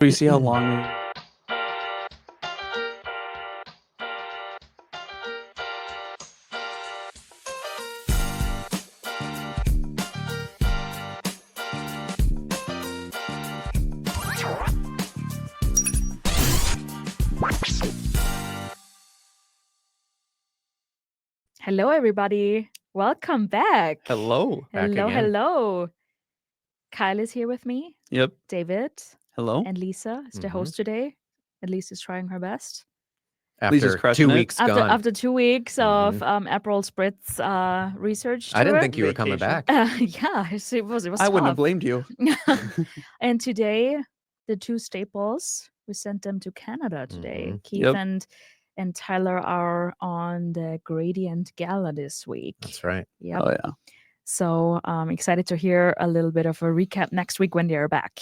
We see how long. Hello, everybody. Welcome back. Hello. Back again. Hello. Kyle is here with me. Yep. David Hello. and Lisa is the host today. At least is trying her best. Lisa's After crushing 2 it. weeks gone. After 2 weeks of April Spritz research I didn't tour. think you were coming Vacation. back. Yeah, it was I wouldn't have tough. blamed you. And today, the two staples, we sent them to Canada today. Keith Yep. and Tyler are on the Gradient Gala this week. That's right. Yep. Oh yeah. So I'm excited to hear a little bit of a recap next week when they're back.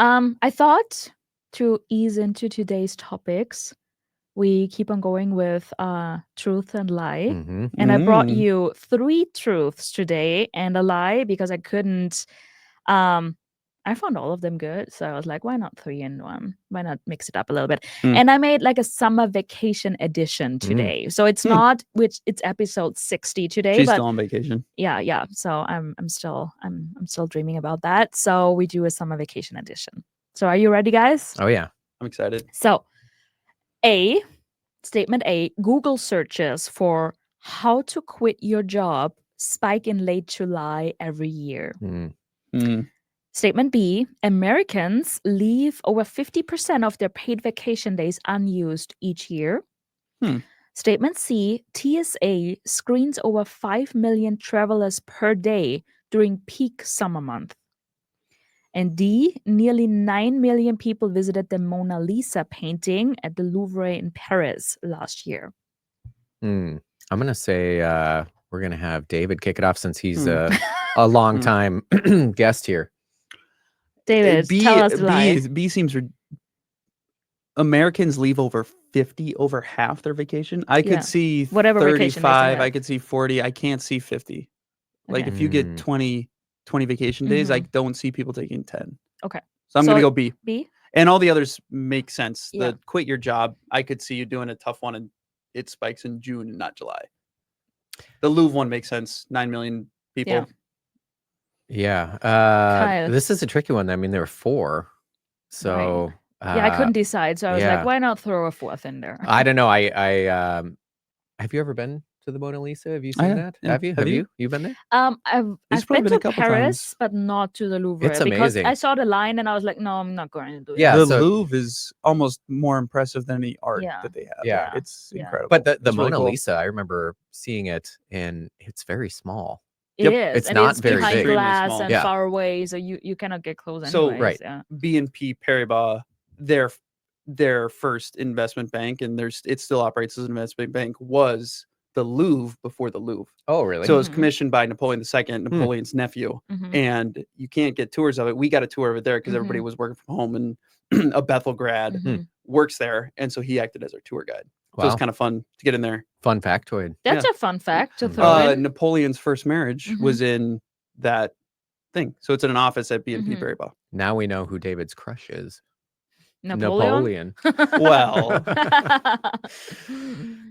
I thought to ease into today's topics, we keep on going with truth and lie. And I brought you 3 truths today and a lie because I couldn't. I found all of them good. So I was like, why not 3 in 1? Why not mix it up a little bit? And I made like a summer vacation edition today. So it's not, it's episode 60 today. She's but still on vacation. yeah. So I'm still dreaming about that. So we do a summer vacation edition. So are you ready, guys? Oh, yeah. I'm excited. So statement A, Google searches for how to quit your job spike in late July every year. Statement B, Americans leave over 50% of their paid vacation days unused each year. Statement C, TSA screens over 5 million travelers per day during peak summer month. And D, nearly 9 million people visited the Mona Lisa painting at the Louvre in Paris last year. I'm going to say we're going to have David kick it off since he's a long time guest here. David, tell us the lie. B seems Americans leave over half their vacation. I could see whatever vacation days they 35. have. I could see 40. I can't see 50. Like if you get 20 vacation days, I don't see people taking 10. Okay. So I'm going to go B. B? And all the others make sense. Yeah. The quit your job, I could see you doing a tough one and it spikes in June and not July. The Louvre one makes sense. 9 million people. Yeah. Yeah. This is a tricky one. I mean, there were 4. So I couldn't decide. So I was like, why not throw a 4th in there? I don't know. I have you ever been to the Mona Lisa? Have you seen that? Yeah. Have you? Have you? You've been there? I've been to Paris, but not to the Louvre. It's because amazing. I saw the line and I was like, no, I'm not going to do it. Yeah, the Louvre is almost more impressive than the art that they have. Yeah. It's incredible. But the It's really Mona cool. Lisa, I remember seeing it, and it's very small. It is. It's and not it's very behind big. glass Extremely and small. far away, so you cannot get close So, anyways. right. Yeah. BNP Paribas, their first investment bank, and it still operates as an investment bank, was the Louvre before the Louvre. Oh, really? So it was commissioned by Napoleon II, Napoleon's nephew, and you can't get tours of it. We got a tour of it there because everybody was working from home, and a Bethel grad works there, and so he acted as our tour guide. So it was kind of fun to get in there. Fun factoid. That's a fun fact to throw in. Napoleon's first marriage was in that thing. So it's in an office at BNP Paribas. Now we know who David's crush is. Napoleon? Well,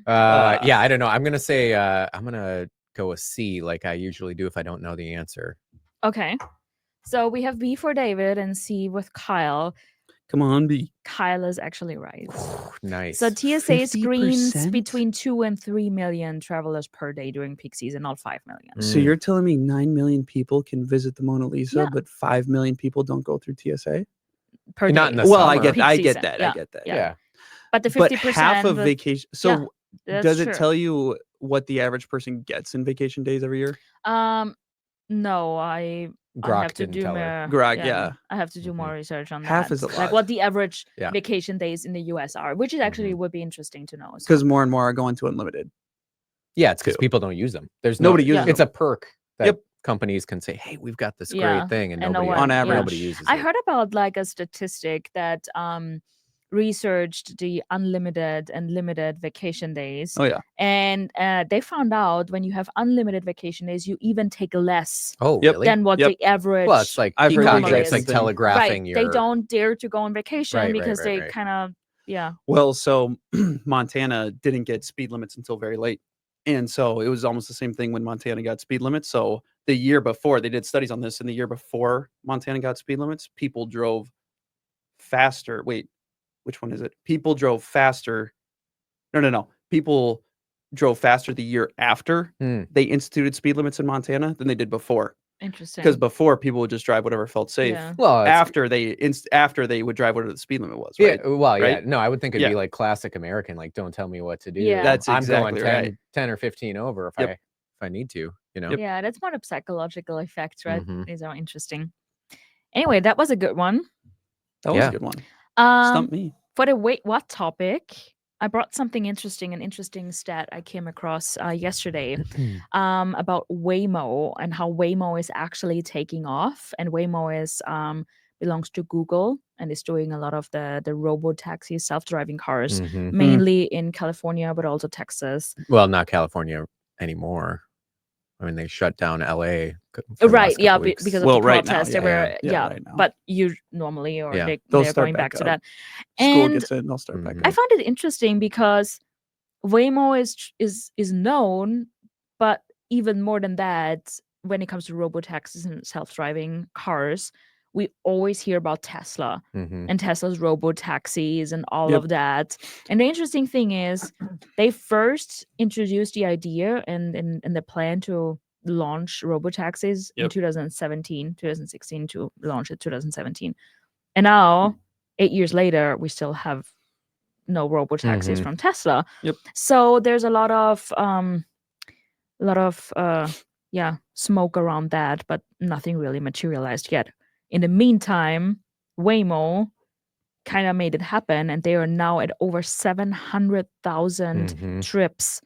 yeah, I don't know. I'm gonna say I'm gonna go with C, like I usually do if I don't know the answer. Okay. So we have B for David and C with Kyle. come on, B. Kyle is actually right. Nice. So TSA screens 50%? between 2 and 3 million travelers per day during peak season, not 5 million. So you're telling me 9 million people can visit the Mona Lisa, but 5 million people don't go through TSA? Per Not day. in the Well, summer. I Peak get season. that. Yeah. I get that. Yeah. But the 50%. But half of vacation. So that's does it true. tell you what the average person gets in vacation days every year? No, I Grok have to didn't do tell her. more. Grok, yeah. I have to do more research on Half that. is a Like lot. what the average Yeah. vacation days in the US are, which is actually would be interesting to know. So. Because more and more are going to unlimited. Yeah, it's because people don't use them. There's Nobody no, uses It's a perk that Yep. companies can say, hey, we've got this Yeah. great thing, and And no nobody one- On average. nobody uses I it. heard about like a statistic that researched the unlimited and limited vacation days. Oh yeah. And they found out when you have unlimited vacation days, you even take less Really? than what the average. Well, it's like I've heard the peacocking. exact It's same like thing. telegraphing right. your. They don't dare to go on vacation Right, because they right. kind of Well, so Montana didn't get speed limits until very late. And so it was almost the same thing when Montana got speed limits. So the year before, they did studies on this, and the year before Montana got speed limits, people drove faster. Wait, which one is it? People drove faster. No. People drove faster the year after they instituted speed limits in Montana than they did before. Interesting. Because before, people would just drive whatever felt safe. Yeah. Well, after they would drive whatever the speed limit was, right? Yeah, well, yeah. Right? No, I would think it'd Yeah. be like classic American, like don't tell me what to do. Yeah. That's I'm exactly going 10, right. 10 or 15 over if Yep. I need to, you know. Yep. Yeah, that's more of psychological effects, right? Mhm. These are interesting. Anyway, that was a good one. That was Yeah. a good one. Stump me. For the wait what topic, I brought something interesting, an interesting stat I came across yesterday about Waymo and how Waymo is actually taking off. And Waymo is belongs to Google and is doing a lot of the robotaxi self-driving cars, Mhm. mainly in California, but also Texas. Well, not California anymore. I mean, they shut down LA. For the Right, last yeah, couple weeks. because of Well, the right now, protests. They yeah. were, Yeah, right now. but you normally, or Yeah. They'll they're start going back to back that. School And gets in, they'll start back Mhm. I up. found it interesting because Waymo is known, but even more than that, when it comes to robotaxis and self-driving cars, we always hear about Tesla Mhm. and Tesla's robotaxis and all Yep. of that. And the interesting thing is, they first introduced the idea and the plan to launch robotaxis in Yep. 2016 to launch it 2017. And now, 8 years later, we still have no robotaxis Mhm. from Tesla. Yep. So there's a lot of smoke around that, but nothing really materialized yet. In the meantime, Waymo kind of made it happen, and they are now at over 700,000 Mhm. trips.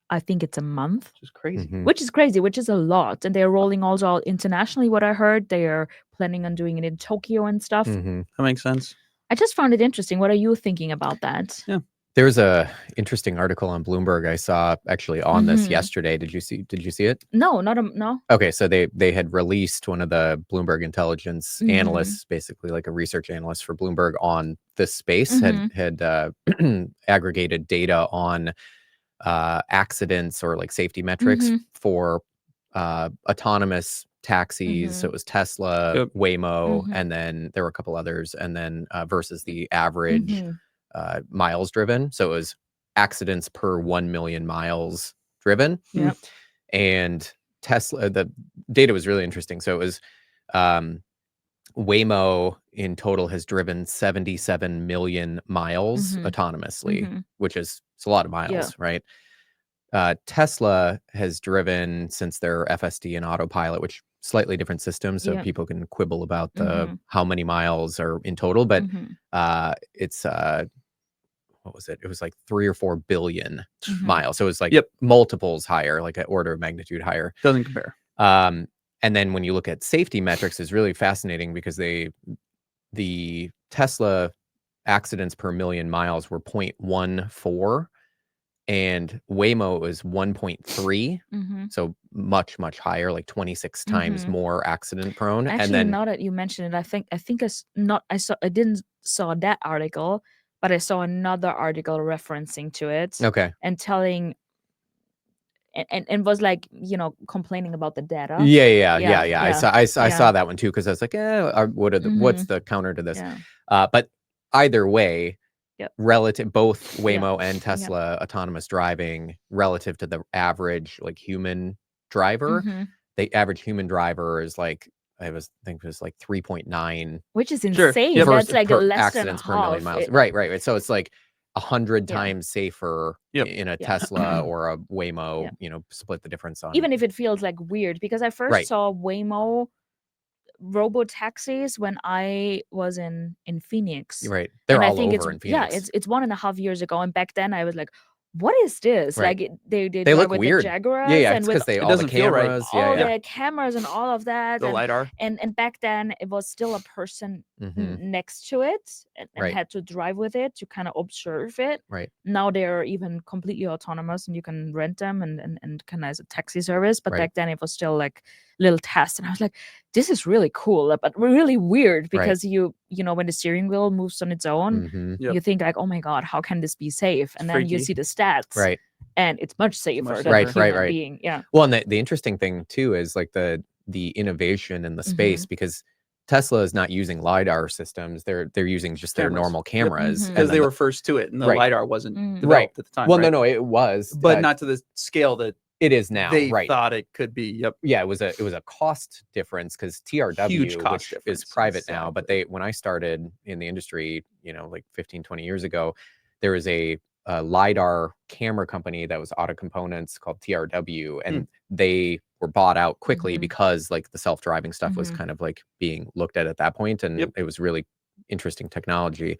I think it's a month, Which is crazy. Mhm. which is crazy, which is a lot. And they're rolling also out internationally. What I heard, they are planning on doing it in Tokyo and stuff. Mhm. That makes sense. I just found it interesting. What are you thinking about that? Yeah. There's a interesting article on Bloomberg I saw actually on this Mhm. yesterday. Did you see it? No, no. Okay, so they had released one of the Bloomberg intelligence Mhm. analysts, basically like a research analyst for Bloomberg on this space, Mhm. had aggregated data on accidents or like safety metrics Mhm. for autonomous taxis. So Mhm. it was Tesla, Yep. Waymo, Mhm. and then there were a couple others, and then versus the average Mhm. miles driven. So it was accidents per 1 million miles driven. Yep. And Tesla, the data was really interesting. So it was Waymo in total has driven 77 million miles Mhm. autonomously, Mhm. which is it's a lot of miles, Yeah. right? Tesla has driven since their FSD and autopilot, which slightly different systems, so Yeah. people can quibble about the Mhm. how many miles are in total, but Mhm. it's what was it? It was like 3 or 4 billion Mhm. miles. So it was like Yep. multiples higher, like an order of magnitude higher. Doesn't compare. And then when you look at safety metrics, is really fascinating because the Tesla accidents per million miles were 0.14 and Waymo was 1.3. Mhm. So much higher, like 26 times Mhm. more accident prone. Actually, and then now that you mention it, I think I didn't saw that article, but I saw another article referencing to it okay. and telling and was like, complaining about the data. Yeah. Yeah. I Yeah. saw that one too because I was like, what's the counter to this? Yeah. But either way, Yep. relative both Yeah. Waymo and Tesla autonomous driving relative to the average like human driver, Mhm. the average human driver is like I think it was like 3.9 Which is Sure. insane. Yep. That's like per less accidents than per million half. miles. Right. So it's like 100 Yeah. times safer Yep. in a Yeah. Tesla or a Waymo, Yeah. split the difference on. Even if it feels like weird, because I first Right. saw Waymo robotaxis when I was in Phoenix. Right. They're And I all think over in yeah, Phoenix. it's 1.5 years ago. And back then I was like, what is this? Right. Like they They drive look with weird. the Jaguars Yeah, and it's with because they It all the doesn't feel right. cameras. all Yeah, the cameras and all of that. The LiDAR. And back then it was still a person yeah. next to it and Right. had to drive with it to kind of observe it. Right. Now they're even completely autonomous and you can rent them and kind of as a taxi service. But Right. back then it was still like little tests. And I was like, this is really cool, but really weird because you know, when the steering wheel moves on its own, Yep. you think like, oh my God, how can this be safe? And then you freaky. see the stats. Right. And it's much safer much than safer. a human Right. being. Yeah. Well, and the interesting thing too is like the innovation in the space because Tesla is not using LiDAR systems. They're using just their Cameras. normal cameras. Because they were first to it and the Right. LiDAR wasn't Mhm. developed at the time. Well, right? no, it was, But not to the scale that it is now. they Right. thought it could be. Yep. Yeah, it was a cost difference because TRW, Huge cost which difference, is private now, but exactly. when I started in the industry, you know, like 15, 20 years ago, there was a LiDAR camera company that was Auto Components called TRW, and they were bought out quickly because like the self-driving stuff was kind of like being looked at that point, and it was really interesting technology.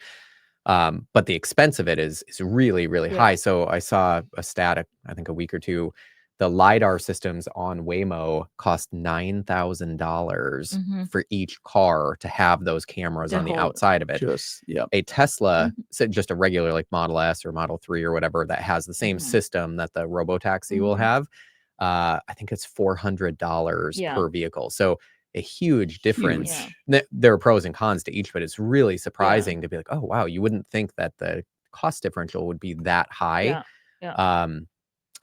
But the expense of it is really, really high. So I saw a stat, I think a week or two, the LiDAR systems on Waymo cost $9,000 for each car to have those cameras on the outside of it. A Tesla, just a regular like Model S or Model 3 or whatever that has the same system that the Robotaxi will have, I think it's $400 per vehicle. So a huge difference. There are pros and cons to each, but it's really surprising to be like, oh, wow, you wouldn't think that the cost differential would be that high.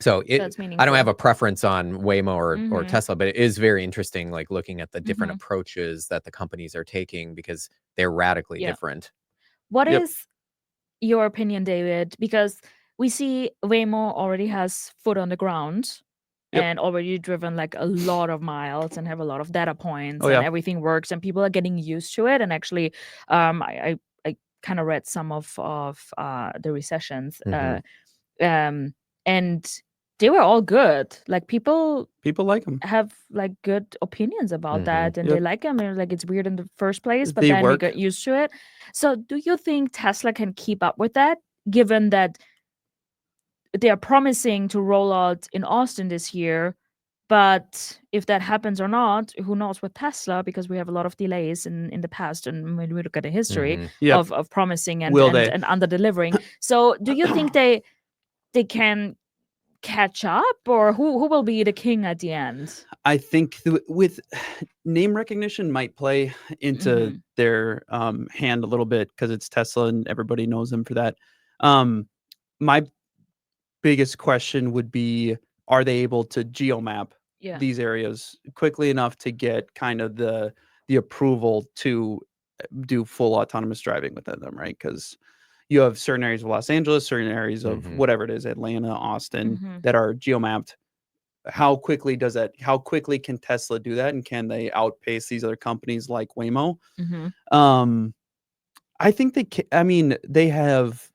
So I don't have a preference on Waymo or Tesla, but it is very interesting, like looking at the different approaches that the companies are taking because they're radically different. What is your opinion, David? Because we see Waymo already has foot on the ground and already driven like a lot of miles and have a lot of data points and everything works and people are getting used to it. And actually, I kind of read some of the recessions and they were all good. Like people like them, have like good opinions about that, and they like them. And like it's weird in the first place, but then we get used to it. So, do you think Tesla can keep up with that, given that they are promising to roll out in Austin this year? But if that happens or not, who knows with Tesla, because we have a lot of delays in the past, and when we look at the history of promising and under delivering. So, do you think they can catch up, or who will be the king at the end? I think with name recognition might play into their hand a little bit because it's Tesla and everybody knows them for that. My biggest question would be, are they able to geomap these areas quickly enough to get kind of the approval to do full autonomous driving within them, right? Because you have certain areas of Los Angeles, certain areas of whatever it is, Atlanta, Austin, that are geomapped. How quickly can Tesla do that? And can they outpace these other companies like Waymo? I think they have,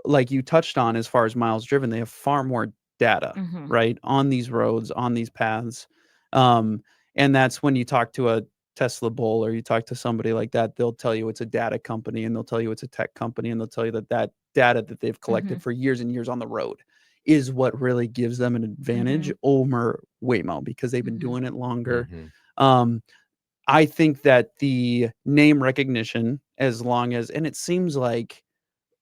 like you touched on, as far as miles driven, they have far more data, right? On these roads, on these paths. And that's when you talk to a Tesla bull or you talk to somebody like that, they'll tell you it's a data company and they'll tell you it's a tech company and they'll tell you that data that they've collected for years and years on the road is what really gives them an advantage over Waymo because they've been doing it longer. I think that the name recognition, as long as, and it seems like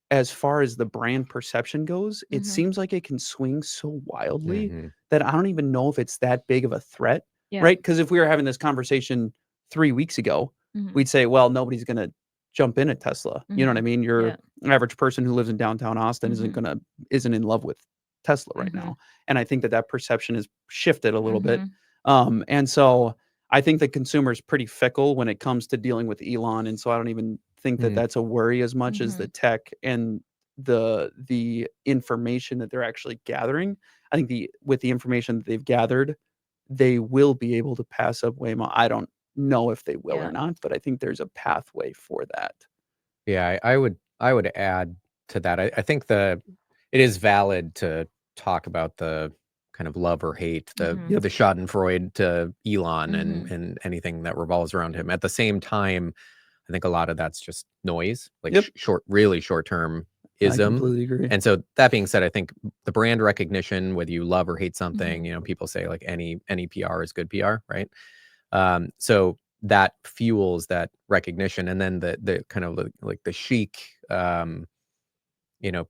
as far as the brand perception goes, it seems like it can swing so wildly that I don't even know if it's that big of a threat, right? Because if we were having this conversation 3 weeks ago, we'd say, well, nobody's going to jump in a Tesla. You know what I mean? Your average person who lives in downtown Austin isn't in love with Tesla right now. And I think that perception has shifted a little bit. And so I think the consumer is pretty fickle when it comes to dealing with Elon. And so I don't even think that that's a worry as much as the tech and the information that they're actually gathering. I think with the information that they've gathered, they will be able to pass up Waymo. I don't know if they will or not, but I think there's a pathway for that. Yeah, I would add to that. I think it is valid to talk about the kind of love or hate, the Schadenfreude to Elon and anything that revolves around him. At the same time, I think a lot of that's just noise, like really short term ism. I completely agree. And so that being said, I think the brand recognition, whether you love or hate something, you know, people say like any PR is good PR, right? So that fuels that recognition, and then the kind of like the chic, you know,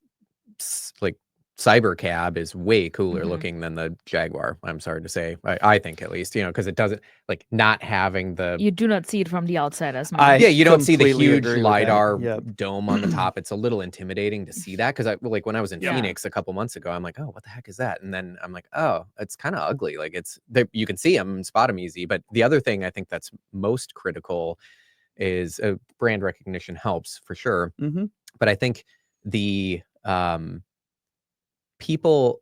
like cyber cab is way cooler looking than the Jaguar. I'm sorry to say, I think at least, you know, because it doesn't like not having the. You do not see it from the outside as much. Yeah, you don't see the completely huge agree with LiDAR that. dome on the top. It's a little intimidating to see that because like when I was in Yeah. Phoenix a couple months ago, I'm like, oh, what the heck is that? And then I'm like, oh, it's kind of ugly. Like you can see them and spot them easy. But the other thing I think that's most critical is brand recognition helps for sure. But I think the people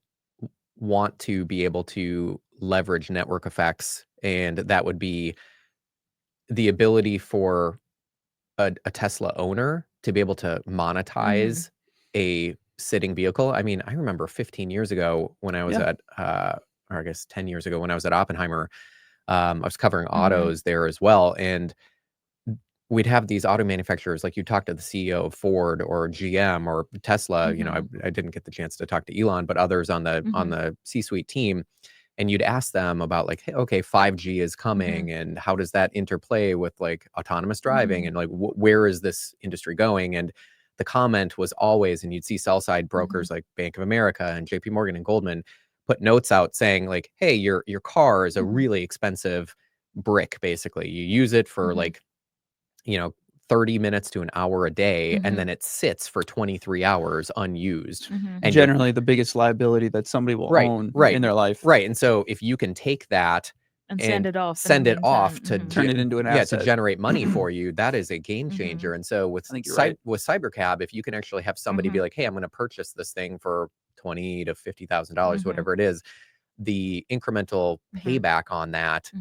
want to be able to leverage network effects, and that would be the ability for a Tesla owner to be able to monetize a sitting vehicle. I mean, I remember 15 years ago when I was at, or I guess 10 years ago when I was at Oppenheimer, I was covering autos there as well. And we'd have these auto manufacturers, like you talk to the CEO of Ford or GM or Tesla. You know, I didn't get the chance to talk to Elon, but others on the C-suite team. And you'd ask them about like, hey, okay, 5G is coming, and how does that interplay with like autonomous driving, and like where is this industry going? And the comment was always, and you'd see sell side brokers like Bank of America and JP Morgan and Goldman put notes out saying like, hey, your car is a really expensive brick. Basically, you use it for like, you know, 30 minutes to an hour a day, and then it sits for 23 hours unused. And generally the biggest liability that somebody will own in their life. Right. And so if you can take that and send it off to turn it into an asset, to generate money for you, that is a game changer. And so with with Cybercab, if you can actually have somebody be like, hey, I'm going to purchase this thing for $20,000 to $50,000, whatever it is, the incremental payback on that,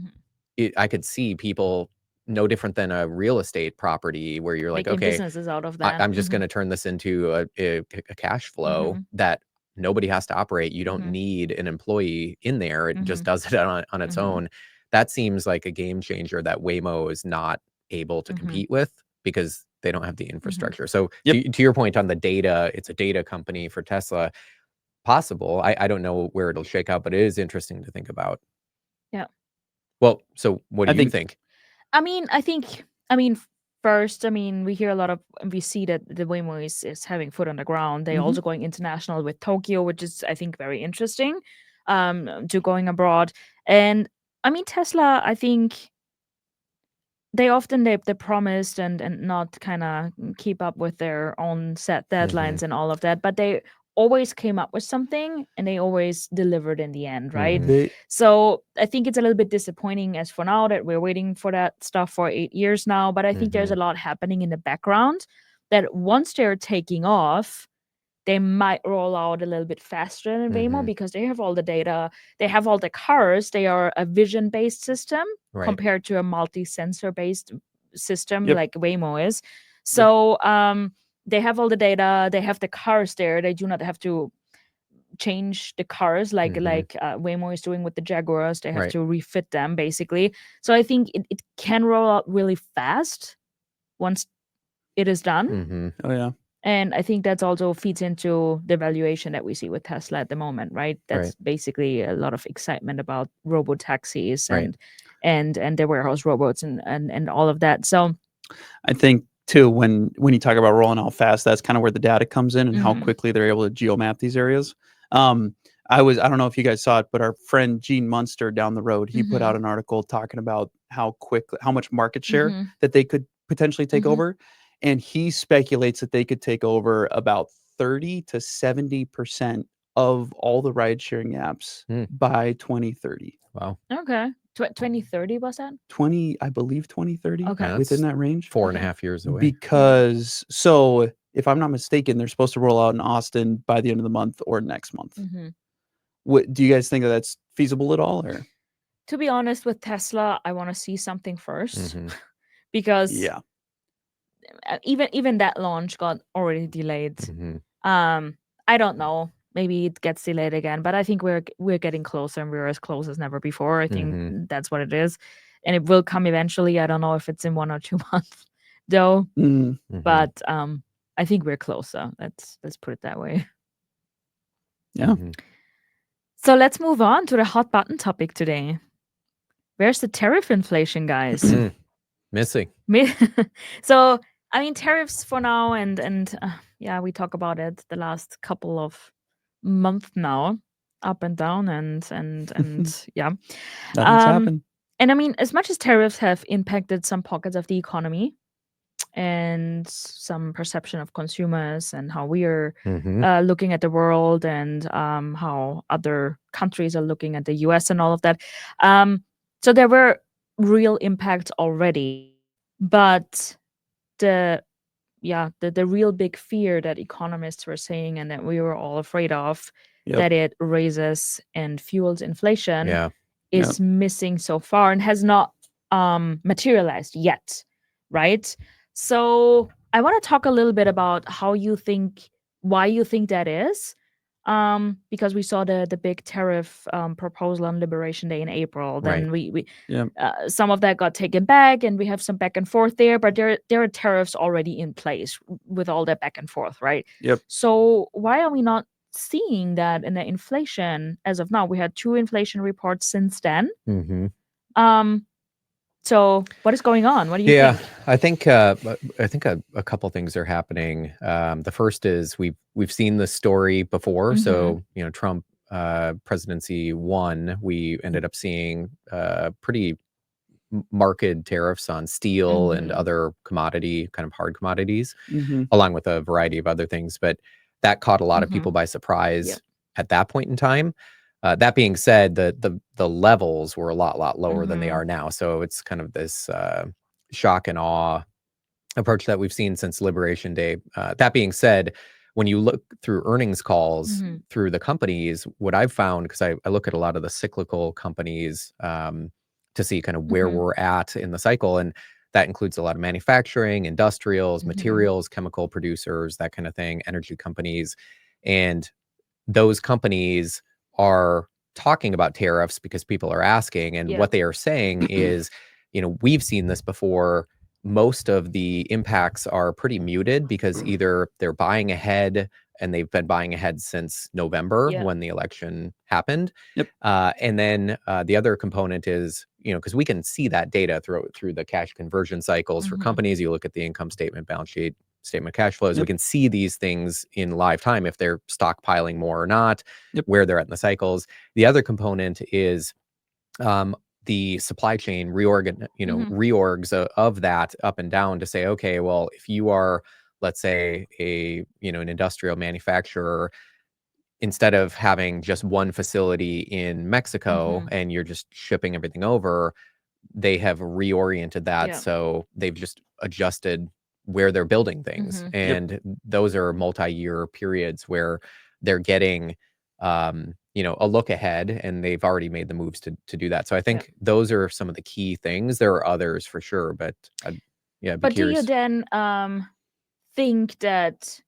I could see people no different than a real estate property where you're like, making okay, businesses out of that. I'm just going to turn this into a cash flow that nobody has to operate. You don't need an employee in there. It just does it on its own. That seems like a game changer that Waymo is not able to compete with because they don't have the infrastructure. So to your point on the data, it's a data company for Tesla. Possible. I don't know where it'll shake out, but it is interesting to think about. Yeah. Well, so what do you think? First, we hear a lot of, we see that the Waymo is having foot on the ground. They're also going international with Tokyo, which is, I think, very interesting, to going abroad. And Tesla, I think they often, they promised and not kind of keep up with their own set deadlines and all of that, but they always came up with something and they always delivered in the end, right? So I think it's a little bit disappointing as for now that we're waiting for that stuff for 8 years now, but I think there's a lot happening in the background that once they're taking off, they might roll out a little bit faster than Waymo because they have all the data, they have all the cars, they are a vision-based system compared to a multi-sensor-based system like Waymo is. So they have all the data, they have the cars there, they do not have to change the cars like Waymo is doing with the Jaguars. They have to refit them basically. So I think it can roll out really fast once it is done. Oh yeah. And I think that's also feeds into the valuation that we see with Tesla at the moment, right? That's basically a lot of excitement about robotaxis and the warehouse robots and all of that. So I think too, when you talk about rolling out fast, that's kind of where the data comes in and how quickly they're able to geomap these areas. I don't know if you guys saw it, but our friend Gene Munster down the road, he put out an article talking about how much market share that they could potentially take over. And he speculates that they could take over about 30 to 70% of all the ride sharing apps by 2030. Wow. Okay. 2030 was that? 2030. Okay. Within that range. 4.5 years away. Because so if I'm not mistaken, they're supposed to roll out in Austin by the end of the month or next month. What do you guys think that's feasible at all? Or to be honest, with Tesla, I want to see something first because even that launch got already delayed. I don't know. Maybe it gets delayed again, but I think we're getting closer, and we're as close as never before. I think that's what it is, and it will come eventually. I don't know if it's in 1 or 2 months, though. But I think we're closer. Let's put it that way. Yeah. So let's move on to the hot button topic today. Where's the tariff inflation, guys? Missing. So, I mean, tariffs for now, and yeah, we talk about it the last couple of months now, up and down, and yeah, Nothing's happened. And I mean, as much as tariffs have impacted some pockets of the economy and some perception of consumers and how we are looking at the world and how other countries are looking at the US and all of that. So there were real impacts already, but the real big fear that economists were saying and that we were all afraid of, that it raises and fuels inflation, is missing so far and has not materialized yet, right? So I want to talk a little bit about why you think that is, because we saw the big tariff proposal on Liberation Day in April. Then we some of that got taken back, and we have some back and forth there. But there are tariffs already in place with all that back and forth, right? Yep. So why are we not seeing that in the inflation as of now? We had 2 inflation reports since then. So what is going on? What do you think? I think a couple things are happening. The first is we've seen this story before. So Trump presidency 1, we ended up seeing pretty marked tariffs on steel and other commodity, kind of hard commodities, along with a variety of other things. But that caught a lot of people by surprise at that point in time. That being said, the levels were a lot lower than they are now. So it's kind of this shock and awe approach that we've seen since Liberation Day. That being said, when you look through earnings calls through the companies, what I've found, because I look at a lot of the cyclical companies to see kind of where we're at in the cycle, and that includes a lot of manufacturing, industrials, materials, chemical producers, that kind of thing, energy companies. And those companies are talking about tariffs because people are asking, and what they are saying is, we've seen this before. Most of the impacts are pretty muted because either they're buying ahead, and they've been buying ahead since November when the election happened. And then the other component is, because we can see that data through the cash conversion cycles for companies. You look at the income statement, balance sheet, statement of cash flows. We can see these things in live time, if they're stockpiling more or not, where they're at in the cycles. The other component is the supply chain reorgs of that up and down to say, okay, well, if you are, let's say, an industrial manufacturer, instead of having just one facility in Mexico and you're just shipping everything over, they have reoriented that. So they've just adjusted where they're building things. And those are multi-year periods where they're getting, a look ahead, and they've already made the moves to do that. So I think those are some of the key things. There are others for sure, but But do you then think that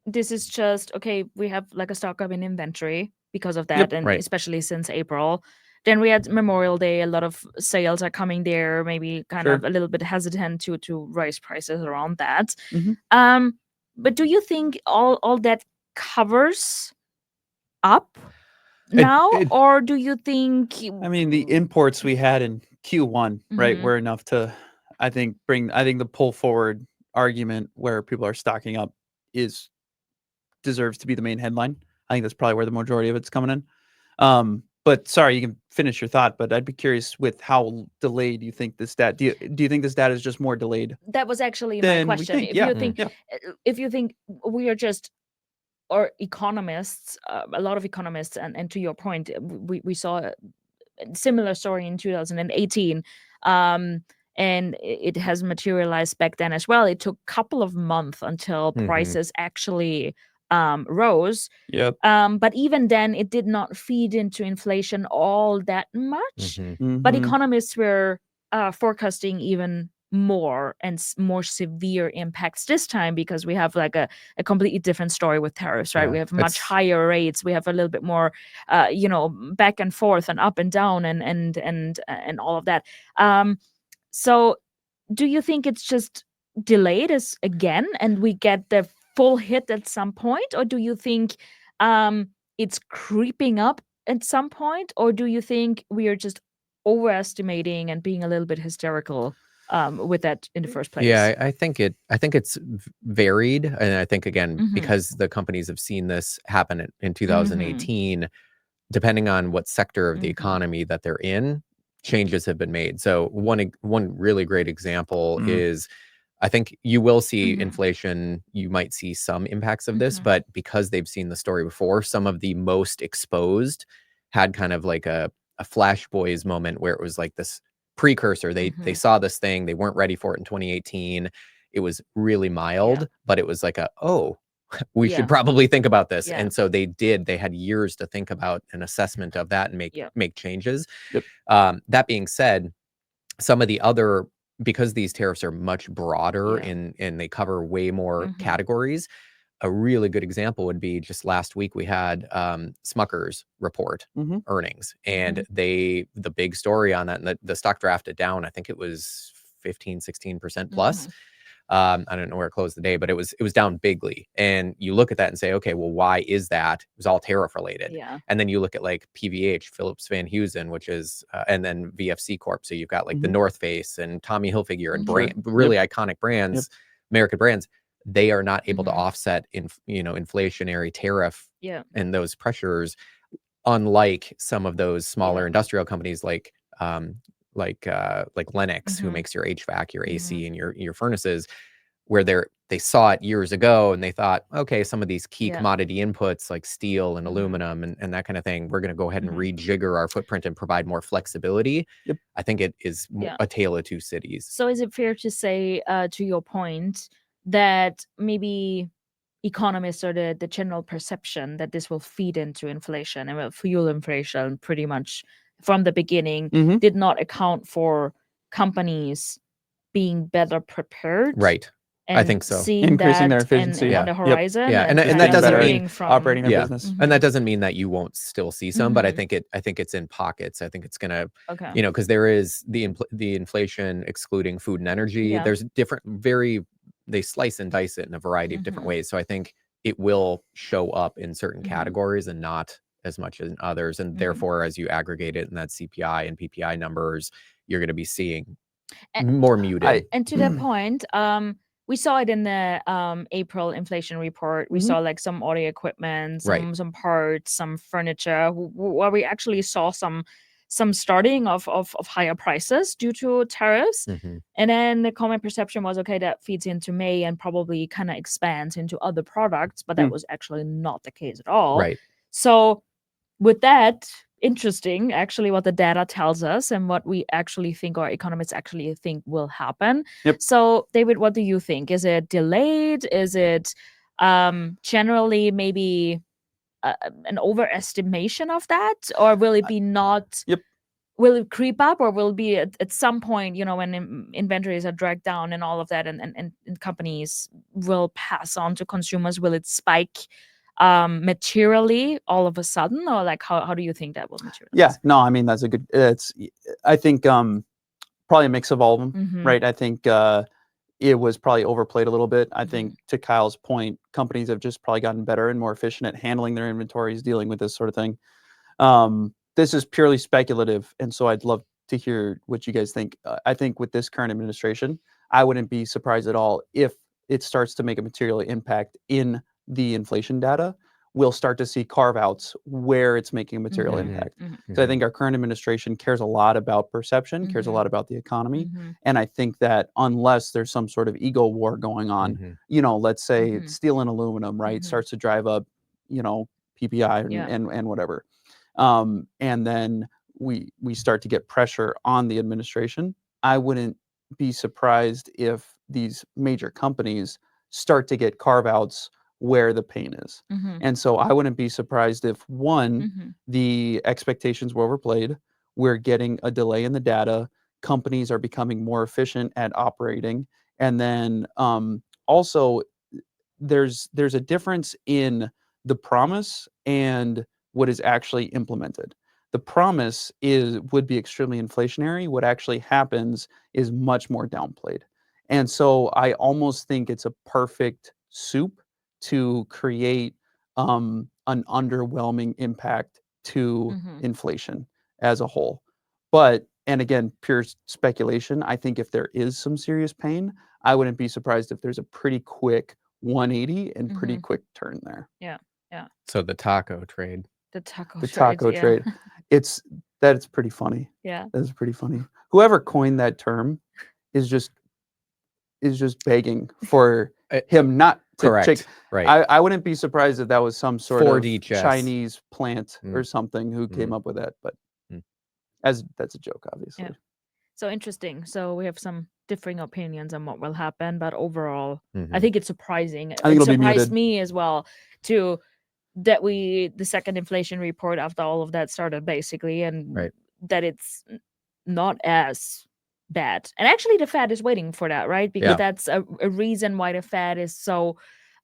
this is just, okay, we have like a stock up in inventory because of that, and especially since April. Then we had Memorial Day, a lot of sales are coming there, maybe kind of a little bit hesitant to raise prices around that. But do you think all that covers up now, or do you think... I mean, the imports we had in Q1, right, were enough to, I think the pull forward argument where people are stocking up deserves to be the main headline. I think that's probably where the majority of it's coming in. But sorry, you can finish your thought, but I'd be curious with how delayed you think this data. Do you think this data is just more delayed? That was actually my question. If you think we are just, or economists, a lot of economists, and to your point, we saw a similar story in 2018, and it has materialized back then as well. It took a couple of months until prices actually rose. But even then, it did not feed into inflation all that much. But economists were forecasting even more and more severe impacts this time, because we have like a completely different story with tariffs, right? We have much higher rates. We have a little bit more, back and forth and up and down and all of that. So do you think it's just delayed again, and we get the full hit at some point, or do you think it's creeping up at some point, or do you think we are just overestimating and being a little bit hysterical with that in the first place? Yeah, I think it's varied, and I think again because the companies have seen this happen in 2018, depending on what sector of the economy that they're in, changes have been made. So one really great example is, I think you will see inflation. You might see some impacts of this, but because they've seen the story before, some of the most exposed had kind of like a Flash Boys moment where it was like this precursor. They saw this thing, they weren't ready for it in 2018. It was really mild, but it was like we should probably think about this. Yeah. And so they had years to think about an assessment of that and make changes. Yep. That being said, some of the other, because these tariffs are much broader and they cover way more categories, a really good example would be just last week we had Smucker's report earnings, and the big story on that, and the stock drafted down, I think it was 15-16% plus. I don't know where it closed the day, but it was down bigly. And you look at that and say, okay, well, why is that? It was all tariff related. Yeah. And then you look at like PVH, Phillips Van Heusen, which is, and then VFC Corp. So you've got like the North Face and Tommy Hilfiger and really iconic brands, American brands. They are not able to offset inflationary tariff and those pressures, unlike some of those smaller industrial companies like Lennox, who makes your HVAC, your AC, and your furnaces, where they saw it years ago and they thought, okay, some of these key commodity inputs like steel and aluminum and that kind of thing, we're going to go ahead and rejigger our footprint and provide more flexibility. I think it is a tale of two cities. So is it fair to say, to your point, that maybe economists or the general perception that this will feed into inflation and will fuel inflation pretty much from the beginning did not account for companies being better prepared? Right. I think so. Seeing Increasing that their efficiency on the horizon. Yeah. And that doesn't mean operating their business. And that doesn't mean that you won't still see some, but I think it's in pockets. I think it's going to, because there is the inflation excluding food and energy. There's different, they slice and dice it in a variety of different ways. So I think it will show up in certain categories and not as much as in others. And therefore, as you aggregate it in that CPI and PPI numbers, you're going to be seeing more muted. And to that point, we saw it in the April inflation report. We saw like some audio equipment, some parts, some furniture, where we actually saw some starting of higher prices due to tariffs. And then the common perception was, okay, that feeds into May and probably kind of expands into other products, but that was actually not the case at all. Right. So with that, interesting actually what the data tells us and what we actually think, or economists actually think, will happen. So David, what do you think? Is it delayed? Is it generally maybe an overestimation of that, or will it be not? Will it creep up, or will it be at some point, when inventories are dragged down and all of that, and companies will pass on to consumers? Will it spike materially all of a sudden, or like how do you think that will materialize? Yeah, no, I mean, that's a good, I think probably a mix of all of them, right? I think it was probably overplayed a little bit. I think, to Kyle's point, companies have just probably gotten better and more efficient at handling their inventories, dealing with this sort of thing. This is purely speculative, and so I'd love to hear what you guys think. I think with this current administration, I wouldn't be surprised at all if it starts to make a material impact in the inflation data. We'll start to see carve-outs where it's making a material impact. So I think our current administration cares a lot about perception, cares a lot about the economy. And I think that unless there's some sort of ego war going on, let's say steel and aluminum, right, starts to drive up, PPI and whatever. And then we start to get pressure on the administration. I wouldn't be surprised if these major companies start to get carve-outs where the pain is. And so I wouldn't be surprised if, one, the expectations were overplayed, we're getting a delay in the data, companies are becoming more efficient at operating, and then also there's a difference in the promise and what is actually implemented. The promise would be extremely inflationary. What actually happens is much more downplayed. And so I almost think it's a perfect soup to create an underwhelming impact to inflation as a whole. But, and again, pure speculation, I think if there is some serious pain, I wouldn't be surprised if there's a pretty quick 180 and pretty quick turn there. Yeah. So the taco trade. The taco trade. It's pretty funny. Yeah. That's pretty funny. Whoever coined that term is just begging for him not to correct. Right. I wouldn't be surprised if that was some sort of 4D chess. Chinese plant or something who came up with that, but as that's a joke, obviously. Yeah. So interesting. So we have some differing opinions on what will happen, but overall, I think it's surprising. I think it it'll be surprised muted. me as well too that the second inflation report after all of that started basically, and that it's not as bad. And actually, the Fed is waiting for that, right? Because that's a reason why the Fed is so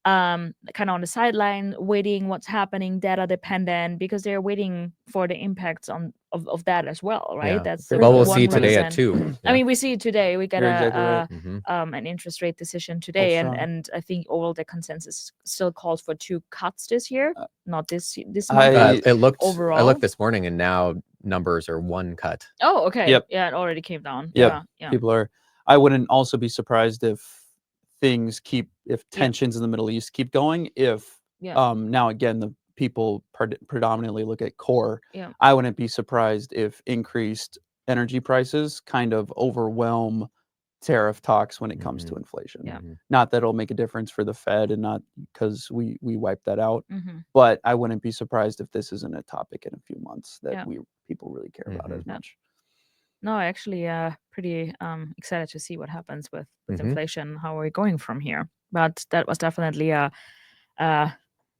kind of on the sideline, waiting what's happening, data dependent, because they're waiting for the impacts of that as well, right? Yeah. That's well, we'll one see today reason. at 2. I mean, we see it today. We got You're an interest rate decision today, and I think overall the consensus still calls for 2 cuts this year, not this month. It looked overall. I looked this morning, and now numbers are 1 cut. Oh, okay. Yep. Yeah, it already came down. Yep. Yeah. People are. I wouldn't also be surprised if tensions in the Middle East keep going. If now again the people predominantly look at core. Yeah. I wouldn't be surprised if increased energy prices kind of overwhelm tariff talks when it comes to inflation. Yeah. Not that it'll make a difference for the Fed, and not because we wiped that out. Mm-hmm. But I wouldn't be surprised if this isn't a topic in a few months that people really care about as much. No, actually, pretty excited to see what happens with inflation. How are we going from here? But that was definitely a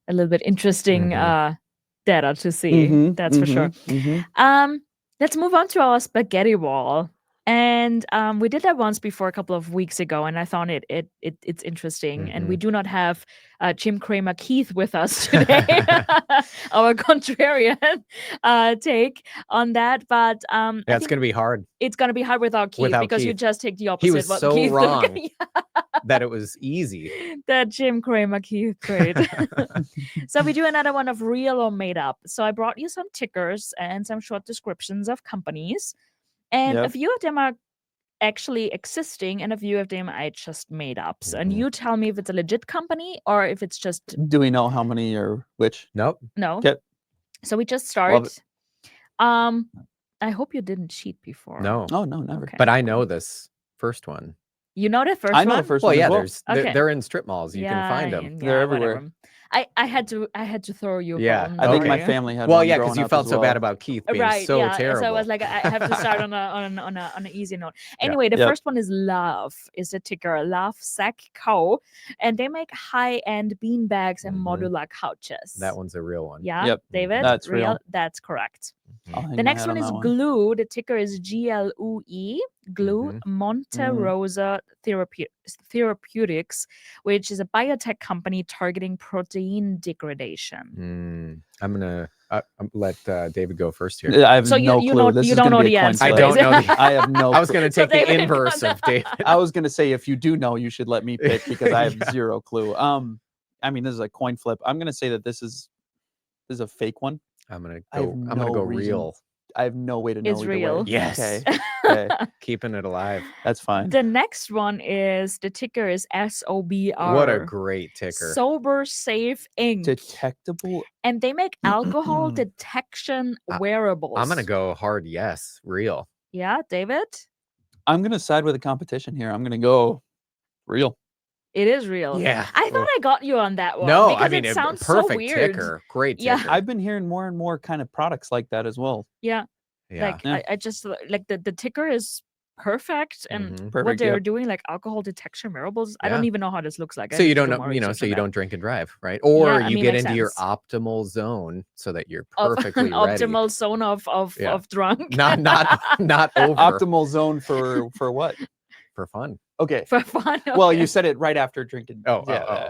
little bit interesting data to see. That's for sure. Let's move on to our spaghetti wall. And we did that once before a couple of weeks ago, and I found it's interesting. And we do not have Jim Cramer Keith with us today, our contrarian take on that. But it's going to be hard. It's going to be hard without Keith because you just take the opposite. He was so Keith wrong that it was easy. That Jim Cramer Keith trade. So we do another one of real or made up. So I brought you some tickers and some short descriptions of companies. And a few of them are actually existing, and a few of them I just made up. And you tell me if it's a legit company or if it's just. Do we know how many or which? Nope. No. Okay. So we just start. I hope you didn't cheat before. No. Oh no, never. Okay. But I know this first one. You know the first I know one? the first Well, one. yeah, as well. they're in strip malls. You can find them. They're everywhere. Whatever. I had to throw you. Yeah, I think my okay. family had. Well, one yeah, because growing you up felt as so well. bad about Keith being Right, so yeah. terrible. So I was like, I have to start on an easy note. Anyway, the first one is Love. Is the ticker Love Sack Co. And they make high-end bean bags and modular couches. That one's a real one. Yeah, Yep. David. That's real. That's correct. I'll hang The my next hat one on is that Glue. The ticker is GLUE. Glue Monte Rosa Therapeutics, which is a biotech company targeting protein degradation. I'm gonna let David go first here. I have no clue. This you is don't gonna know be the a coin answer. flip. I don't know. I have no. I was gonna take the David, inverse of David. I was gonna say if you do know, you should let me pick because I have zero clue. I mean, this is a coin flip. I'm gonna say that this is a fake one. I'm gonna no go reason. real. I have no way to know. It's either real. Way. Yes. Okay. Keeping it alive. That's fine. The next one is the ticker is SOBR. What a great ticker. Sober Safe Inc. Detectable. And they make alcohol detection wearables. I'm gonna go hard. Yes, real. Yeah, David. I'm gonna side with the competition here. I'm gonna go real. It is real. Yeah. I thought I got you on that one. No, because I mean, it sounds perfect so weird. ticker. Great Yeah. ticker. I've been hearing more and more kind of products like that as well. Yeah. Yeah. Like I just like the ticker is perfect, and Perfect, what they're yep. doing, like alcohol detection wearables. I don't even know how this looks like. So you don't know, so you don't drink and drive, right? Or you get into your optimal zone so that you're perfectly ready. Optimal zone of drunk. Not over. Optimal zone for what? For fun. Okay. For fun. Okay. Well, you said it right after drinking. Oh,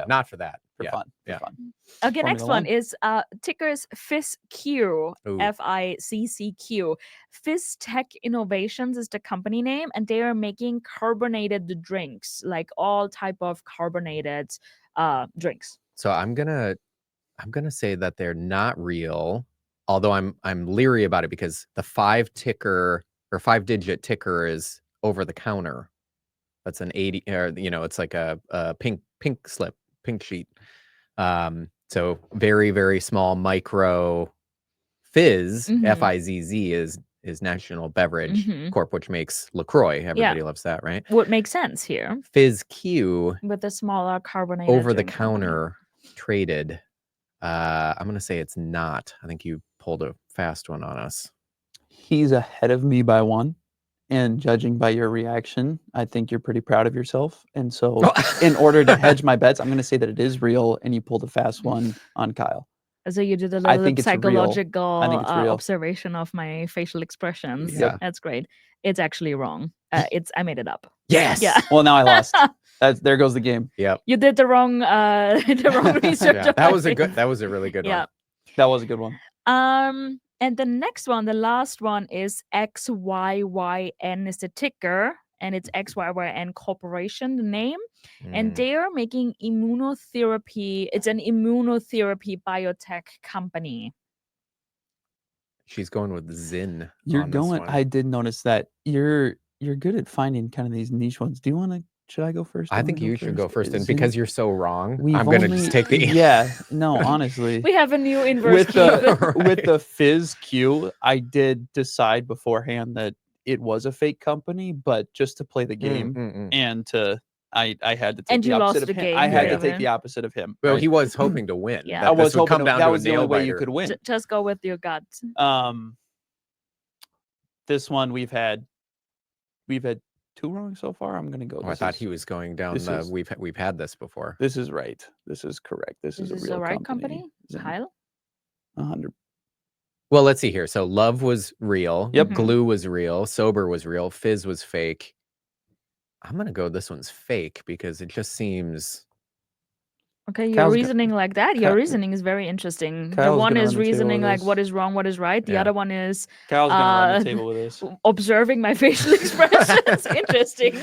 not for that. For fun. Yeah. Fun. Okay, next one is tickers FISQ, FICCQ. Fizz Tech Innovations is the company name, and they are making carbonated drinks, like all type of carbonated drinks. So I'm gonna say that they're not real, although I'm leery about it because the 5-digit ticker is over the counter. That's an 80, or it's like a pink slip, pink sheet. So very, very small micro. Fizz, F-I-Z-Z is National Beverage Corp, which makes LaCroix. Everybody loves that, right? Would make sense here. Fizz Q with the smaller carbonated over the German counter traded. I'm gonna say it's not. I think you pulled a fast one on us. He's ahead of me by 1. And judging by your reaction, I think you're pretty proud of yourself. And so in order to hedge my bets, I'm going to say that it is real and you pulled a fast one on Kyle. So you did a I little think it's real. psychological I think it's real. observation of my facial expressions. Yeah. That's great. It's actually wrong. I made it up. Yes. Yeah. Well, now I lost. There goes the game. Yep. You did the wrong research. Yeah, that was a really good one. That was a good one. And the next one, the last one is XYYN is the ticker, and it's XYYN Corporation, the name. And they are making immunotherapy. It's an immunotherapy biotech company. She's going with Zin. You're going. I did notice that you're good at finding kind of these niche ones. Do you want to? Should I go first? I think you should go first, and because you're so wrong, I'm going to just take the. Yeah. No, honestly. We have a new inverse with the Fizz Q. I did decide beforehand that it was a fake company, but just to play the game and to. I had to take the opposite of him. Game, I had to take the opposite of him. Well, he was hoping to win. Yeah. I was hoping that was the only way you could win. Just go with your gut. This one we've had 2 wrong so far. I'm gonna go. I thought he was going down the. We've had this before. This is right. This is correct. This is a real right company. Kyle. 100. Well, let's see here. So love was real. Yep. Glue was real. Sober was real. Fizz was fake. I'm gonna go. This one's fake because it just seems. Okay, your reasoning like that. Your reasoning is very interesting. The one is reasoning like what is wrong, what is right. The other one is Kyle's gonna run the table with this. Observing my facial expressions. Interesting.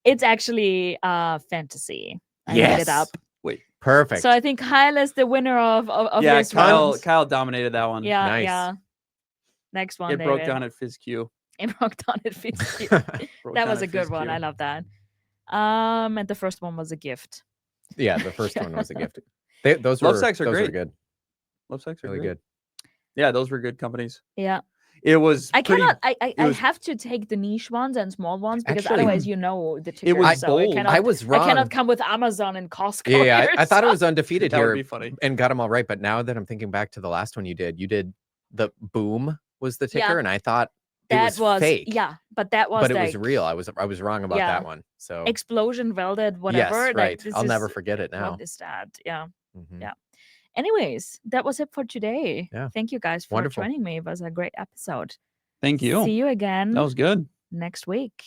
It's actually fantasy. I made it up. Wait, perfect. So I think Kyle is the winner of this round. Kyle dominated that one. Yeah, nice. Yeah. Next one. It broke down at Fizz Q. It broke down at Fizz Q. That was a good one. I love that. And the first one was a gift. Yeah, the first one was a gift. Those Love Sex are those great. Were good. Love Sex are really good. Yeah, those were good companies. Yeah. It was. I have to take the niche ones and small ones because otherwise, the ticker. It was bold. I was wrong. I cannot come with Amazon and Costco. Yeah, I thought it was undefeated here. Would be funny. And got them all right. But now that I'm thinking back to the last one you did the boom was the ticker, and I thought that was fake. Yeah, but that was. But it was real. I was wrong about that one. So explosion, welded, whatever. Yes, right. I'll never forget it now. What is that? Yeah, yeah. Anyways, that was it for today. Yeah. Thank you guys for joining me. It was a great episode. Thank you. See you again. That was good. Next week.